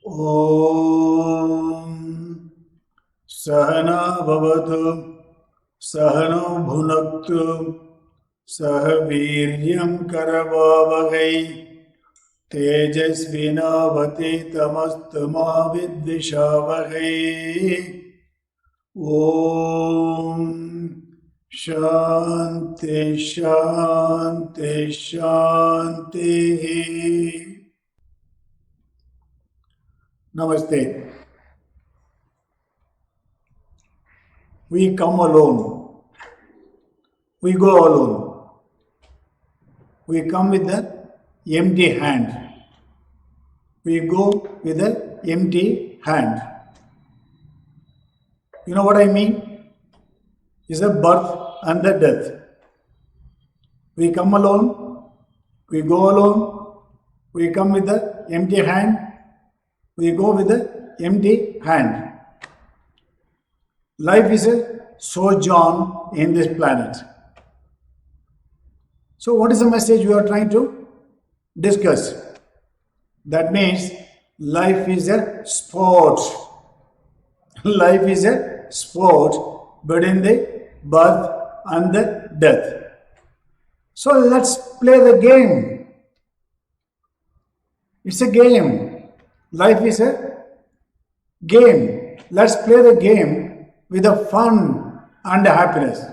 ॐ सहना भवतु सहनो भुनक्तु सह वीर्यं करवावहै तेजस्विनावतीतमस्तु मा विद्विषावहै। ॐ शान्ति शान्ति शान्तिः। Namaste. We come alone. We go alone. We come with the empty hand. We go with the empty hand. You know what I mean? It's a birth and the death. We come alone. We go alone. We come with the empty hand. We go with the empty hand. Life is a sojourn in this planet. So what is the message we are trying to discuss? That means life is a sport. Life is a sport between the birth and the death. So let's play the game. It's a game. Life is a game. Let's play the game with the fun and the happiness.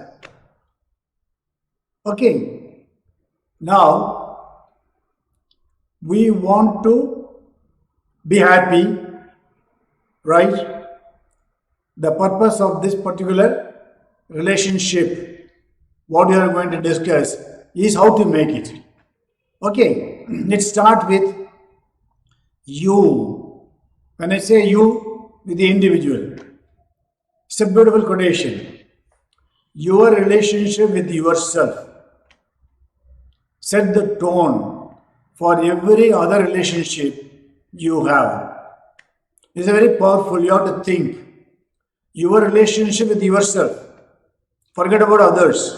Okay. Now, we want to be happy, right? The purpose of this particular relationship, what we are going to discuss, is how to make it. Okay. Let's start with you. When I say you, with the individual, it's a beautiful quotation. Your relationship with yourself set the tone for every other relationship you have. It's very powerful. You have to think. Your relationship with yourself. Forget about others.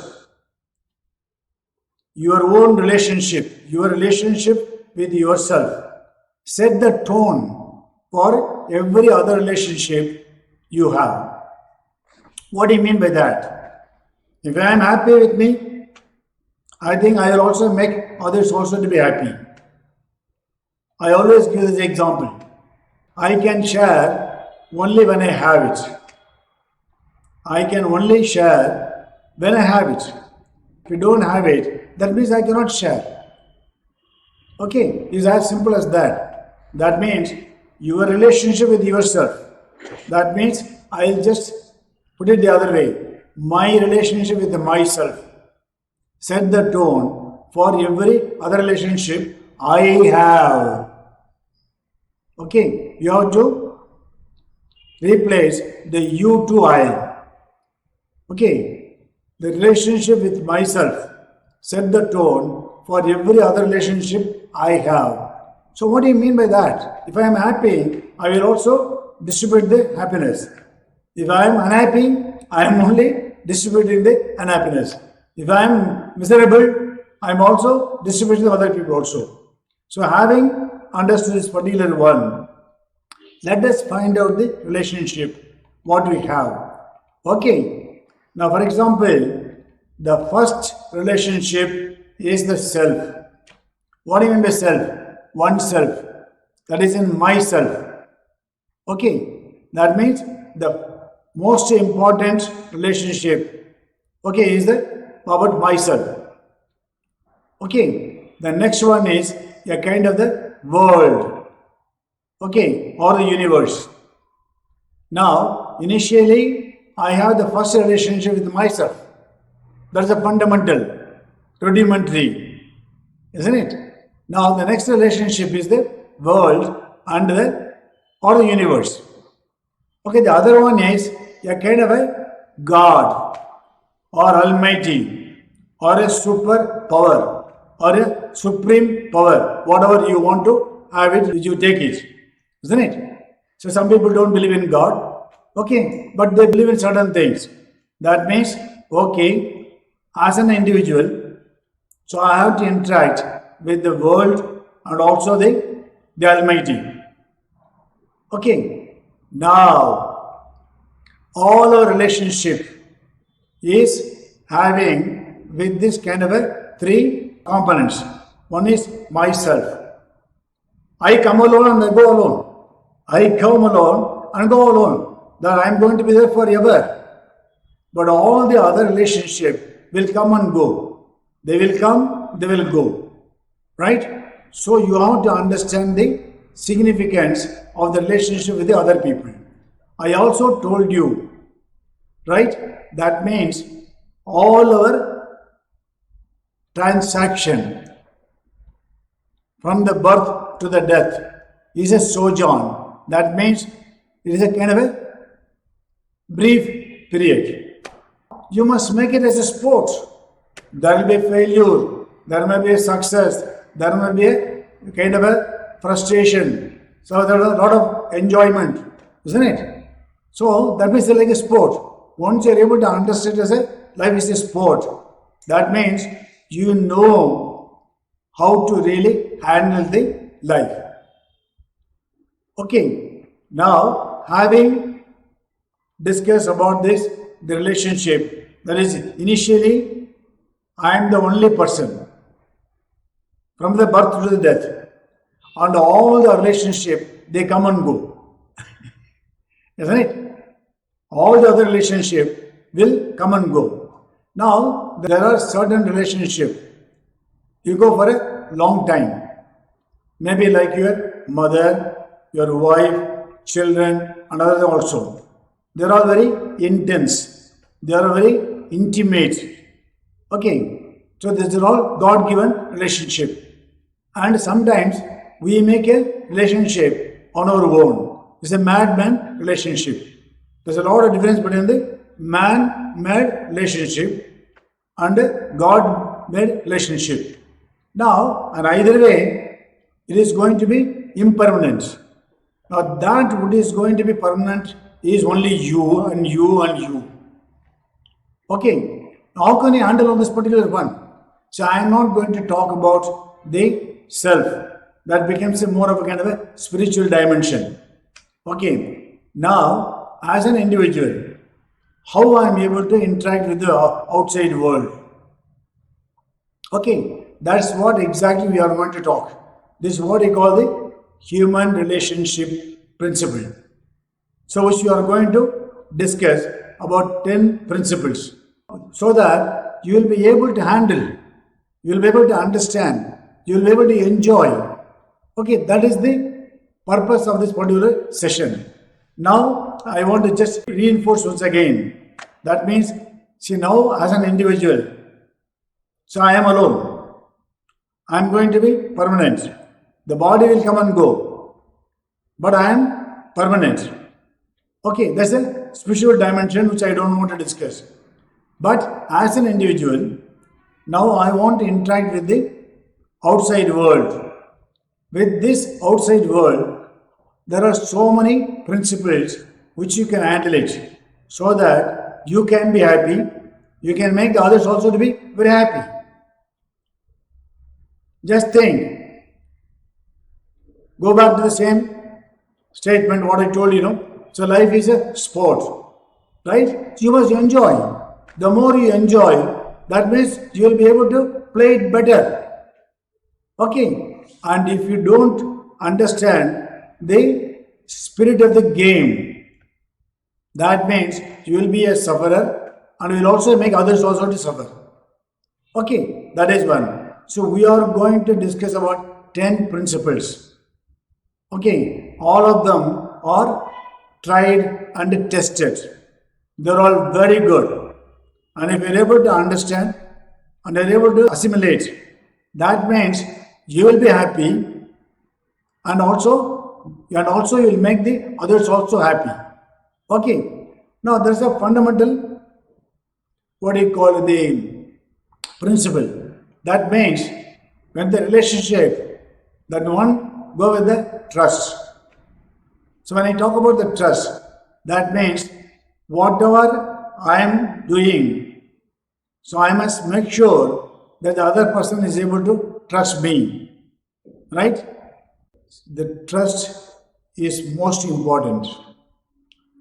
Your own relationship. Your relationship with yourself. Set the tone for every other relationship you have. What do you mean by that? If I am happy with me, I think I will also make others also to be happy. I always give this example. I can share only when I have it. I can only share when I have it. If you don't have it, that means I cannot share. Okay, it's as simple as that. That means your relationship with yourself. That means I'll just put it the other way. My relationship with myself. Set the tone for every other relationship I have. Okay, you have to replace the you to I. Okay, the relationship with myself. Set the tone for every other relationship I have. So what do you mean by that? If I am happy, I will also distribute the happiness. If I am unhappy, I am only distributing the unhappiness. If I am miserable, I am also distributing to other people also. So having understood this particular one, let us find out the relationship, what we have. Okay. Now for example, the first relationship is the self. What do you mean by self? Oneself. That is in myself. Okay. That means the most important relationship, okay, is about myself. Okay. The next one is a kind of the world. Okay. Or the universe. Now, initially, I have the first relationship with myself. That's a fundamental, rudimentary, isn't it? Now, the next relationship is the world and the universe. Okay, the other one is a kind of a God or Almighty or a super power or a supreme power. Whatever you want to have it, you take it. Isn't it? So, some people don't believe in God. Okay, but they believe in certain things. That means, okay, as an individual, so I have to interact with the world and also the Almighty. Okay, now all our relationship is having with this kind of a three components. One is myself. I come alone and I go alone. I come alone and go alone. That I am going to be there forever. But all the other relationship will come and go. They will come, they will go. Right? So you have to understand the significance of the relationship with the other people. I also told you, right? That means all our transaction from the birth to the death is a sojourn. That means it is a kind of a brief period. You must make it as a sport. There will be failure, there may be a success, there may be a kind of a frustration. So there is a lot of enjoyment, isn't it? So that means it's like a sport. Once you are able to understand as a life is a sport, that means you know how to really handle the life. Okay, now having discussed about this, the relationship, that is initially I am the only person from the birth to the death, and all the relationship they come and go, isn't it? All the other relationship will come and go. Now there are certain relationship you go for a long time, maybe like your mother, your wife, children, and others also. They are all very intense. They are very intimate. Okay, so these are all God-given relationship. And sometimes we make a relationship on our own. It's a madman relationship. There's a lot of difference between the man-made relationship and a God-made relationship. Now, and either way, it is going to be impermanent. Now, that what is going to be permanent is only you and you and you. Okay, now how can you handle on this particular one? So, I am not going to talk about the self. That becomes a more of a kind of a spiritual dimension. Okay, now as an individual, how I am able to interact with the outside world. Okay, that's what exactly we are going to talk. This is what we call the human relationship principle. So which we are going to discuss about 10 principles so that you will be able to handle, you will be able to understand, you will be able to enjoy. Okay, that is the purpose of this particular session. Now, I want to just reinforce once again. That means, see now as an individual, so I am alone. I am going to be permanent. The body will come and go. But I am permanent. Okay, that's a spiritual dimension which I don't want to discuss. But as an individual, now I want to interact with the outside world. With this outside world, there are so many principles which you can handle it so that you can be happy, you can make the others also to be very happy. Just think, go back to the same statement what I told you, So life is a sport, right? You must enjoy. The more you enjoy, that means you will be able to play it better. Okay, and if you don't understand the spirit of the game, that means you will be a sufferer and will also make others also to suffer. Okay, that is one. So we are going to discuss about 10 principles. Okay, all of them are tried and tested. They're all very good. And if you're able to understand and you're able to assimilate, that means you will be happy and also you will make the others also happy. Okay. Now there's a fundamental, what do you call the principle. That means when the relationship, that one go with the trust. So when I talk about the trust, that means whatever I am doing, so I must make sure that the other person is able to trust me. Right? The trust is most important.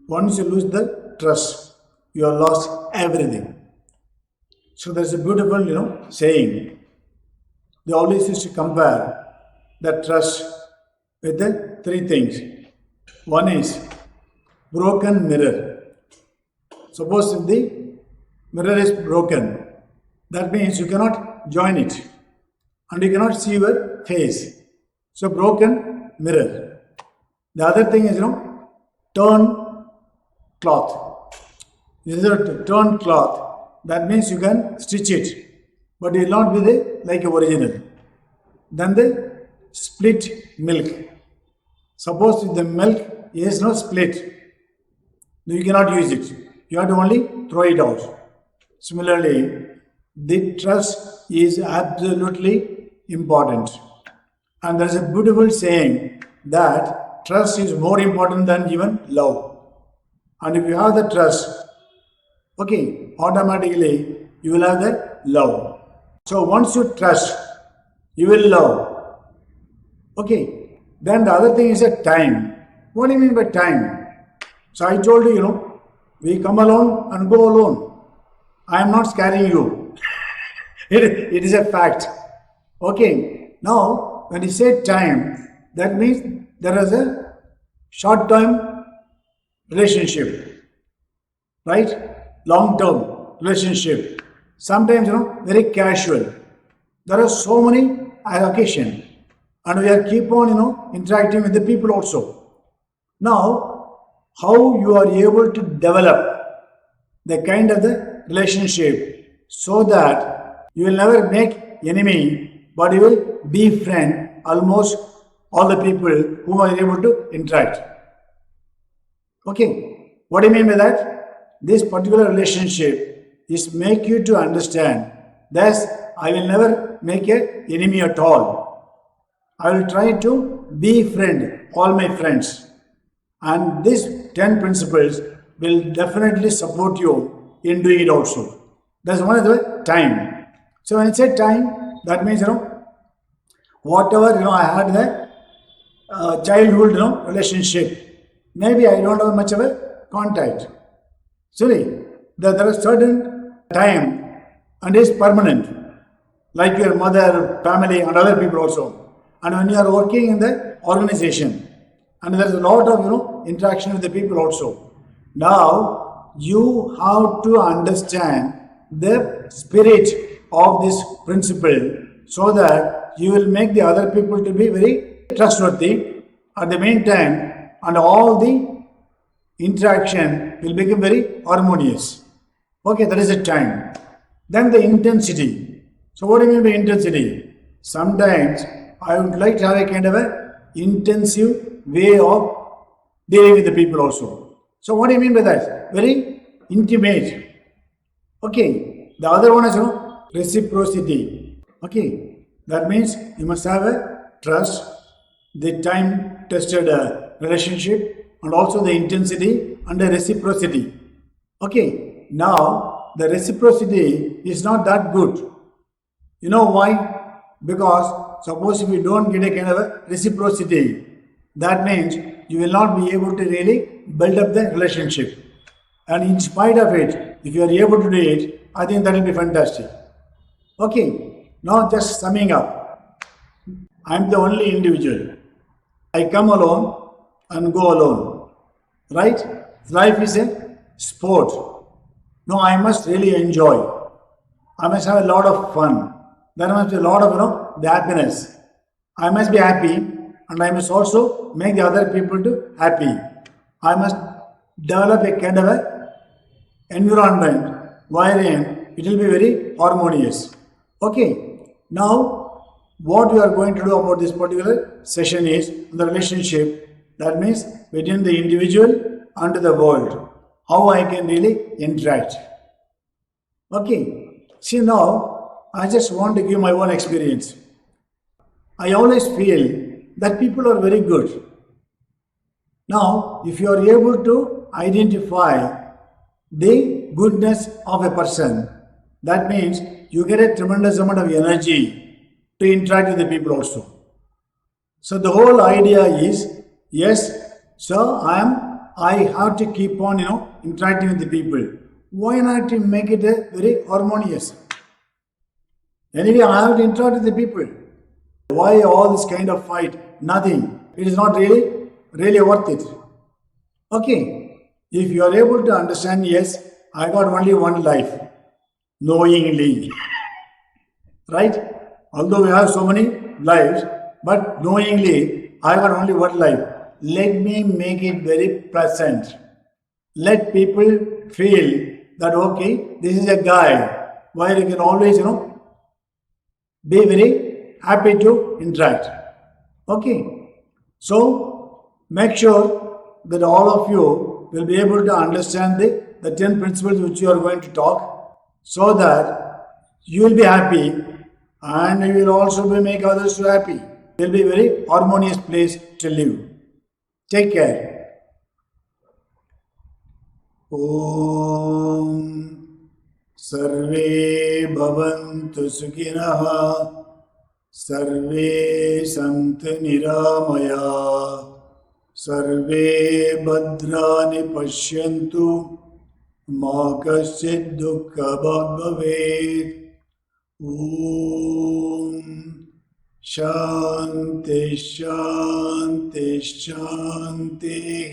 Once you lose the trust, you have lost everything. So there's a beautiful, saying. They always used to compare the trust with the three things. One is broken mirror. Suppose if the mirror is broken, that means you cannot join it and you cannot see your face. So broken mirror. The other thing is, torn cloth. This is a torn cloth. That means you can stitch it, but it will not be like original. Then the split milk. Suppose if the milk is not split, you cannot use it. You have to only throw it out. Similarly, the trust is absolutely important. And there is a beautiful saying that trust is more important than even love. And if you have the trust, automatically you will have the love. So once you trust, you will love. Then the other thing is a time. What do you mean by time? So I told you, we come alone and go alone. I am not scaring you. It is a fact. Now when you say time, that means there is a short-term relationship, right? Long-term relationship. Sometimes, very casual. There are so many occasions, and we are keep on, interacting with the people also. Now, how you are able to develop the kind of the relationship so that you will never make enemy, but you will befriend almost all the people whom are able to interact. What do you mean by that? This particular relationship is make you to understand, thus I will never make an enemy at all. I will try to befriend all my friends. And these 10 principles will definitely support you in doing it also. That's one of the time. So when I say time, that means, whatever, I had the childhood, relationship. Maybe I don't have much of a contact. Sorry, there is certain time and is permanent, like your mother, family, and other people also. And when you are working in the organization, and there is a lot of interaction with the people also. Now you have to understand the spirit of this principle so that you will make the other people to be very trustworthy at the meantime, and all the interaction will become very harmonious. That is the time. Then the intensity. So what do you mean by intensity? Sometimes I would like to have a kind of a intensive way of dealing with the people also. So what do you mean by that? Very intimate. The other one is reciprocity. That means you must have a trust, the time tested relationship, and also the intensity and the reciprocity. Now the reciprocity is not that good. You know why? Because suppose if you don't get a kind of a reciprocity, that means you will not be able to really build up the relationship. And in spite of it, if you are able to do it, I think that will be fantastic. Now just summing up. I am the only individual. I come alone and go alone. Right? Life is a sport. No, I must really enjoy. I must have a lot of fun. There must be a lot of the happiness. I must be happy, and I must also make the other people to happy. I must develop a kind of a environment wherein it will be very harmonious. Now what we are going to do about this particular session is the relationship, that means between the individual and the world, how I can really interact. See, now I just want to give my own experience. I always feel that people are very good. Now, if you are able to identify the goodness of a person, that means you get a tremendous amount of energy to interact with the people also. So the whole idea is, yes, So I have to keep on, interacting with the people. Why not to make it a very harmonious? Anyway, I have to interact with the people. Why all this kind of fight? Nothing. It is not really worth it. Okay. If you are able to understand, yes, I got only one life, knowingly. Right? Although we have so many lives, but knowingly, I got only one life. Let me make it very pleasant. Let people feel that, okay, this is a guy where you can always, be very happy to interact. Okay. So make sure that all of you will be able to understand the 10 principles which you are going to talk, so that you will be happy and you will also be make others happy. It will be a very harmonious place to live. Take care. ॐ सर्वे भवन्तु सुखिनः सर्वे सन्तु निरामया सर्वे भद्राणि पश्यन्तु मा कश्चित् दुःखभाग् भवेत् ॐ शान्ति शान्ति शान्तिः